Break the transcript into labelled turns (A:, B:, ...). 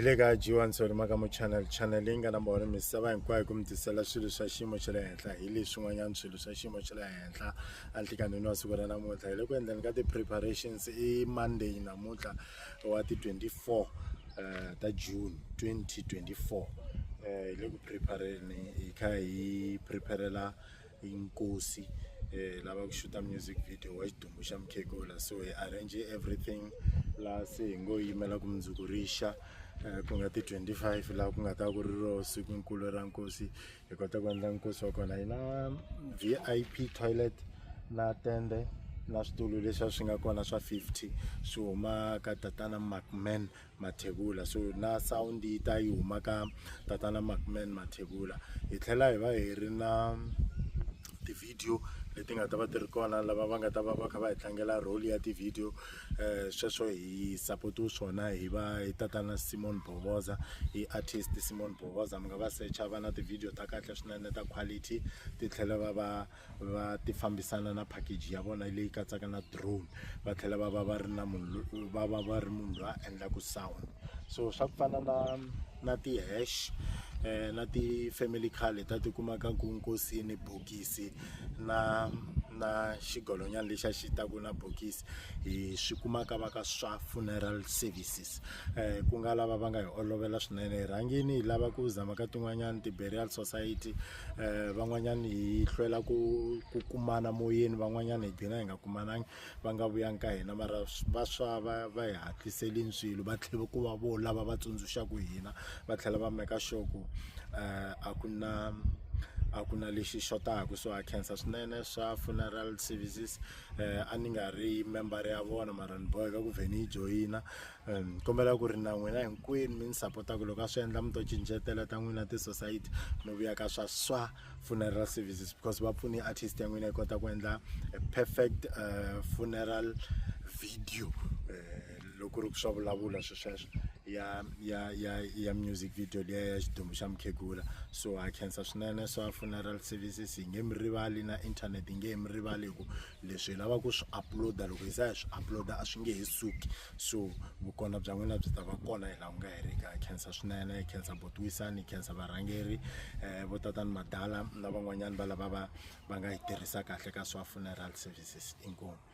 A: Ilega Jiwan Sorimagamo channeling and about Misava and Quagum to sell a Sulusa Shimo Chalenta, Ili Sumayan Sulusa Shimo Chalenta, Alticano Sugarana Mota, and then got the preparations Monday in Amuta or at the 24 that June 2024. Look preparela in Kosi. Lava shoot a music video watch Dumbusham Kegola, so I arrange everything la saying go email kumzukurisha kungati 25 la kungata kuriro siku nkulu ra Nkosi hi kota ku endla Nkosi wa kona ina VIP toilet na tende na switulu leswi swi nga kona swa 50 swi huma ka tatana Macman Mathebula, so na sound yi ta yi huma ka tatana Macman Mathebula. Hi tlhela hi va hi ri na ti video leti nga ta va ti ri kona lava va nga ta va va kha va hi tlangela role ya ti video sweswo hi support swona hi va hi tatana Simon Boboza, hi artist Simon Boboza. Mi nga va searcha va na ti video ta kahle swinene ta quality, ti tlhela va ti fambisana na package ya vona leyi katsaka na drone, va tlhela va ri na munhu va ri munhu loyi a endlaku sound. So swa ku fana na ti hash na ti family car leti ti kumaka ku Nkosini bokisi na xigolonyana lexi a xi taku na bokisi hi swi kumaka va ka swa funeral services. Ku nga lava va nga hi olovela swinene, hi rhangini hi lava ku zama ka tin'wanyana ti burial society, van'wanyana hi hlwela ku kumana moyeni, van'wanyana hi gcina hi nga kumanangi va nga vuyangi ka hina, mara va swa va hi hatliseli swilo, va tlhela ku va vo lava va tsundzuxaku hina, va tlhela va make sure ku a ku na lexi xotaku. So I khensa swinene swa funeral services. A ni nga ri member ya vona mara ni boheka ku vheni yi joyina, kombela ku ri na n'wina hinkwenu mi ni supportaku loko a swi endla mi to cincetela ta n'wina ti society mi vuya ka swa funeral services, because va pfuni artist ya n'wina yi kota ku endla a perfect funeral video loko ri ku swa vulavula sweswo ya music video leya ya xidumbu xa Mukhegula. So I khensa swinene swa funeral services, hi nge mi rivali na internet, hi nge mi rivali hi ku leswi hi lava ku swi uploada loko hi za hi swi uploada a swi nge he suki, so vukona bya n'wina byi ta va kona hi laha ku nga herika. Hi khensa swinene, hi khensa Botwisani, hi khensa varhangeri vo tatani Madala na van'wanyana va lava va nga hi tirhisa kahle ka swa funeral services. Inkomu.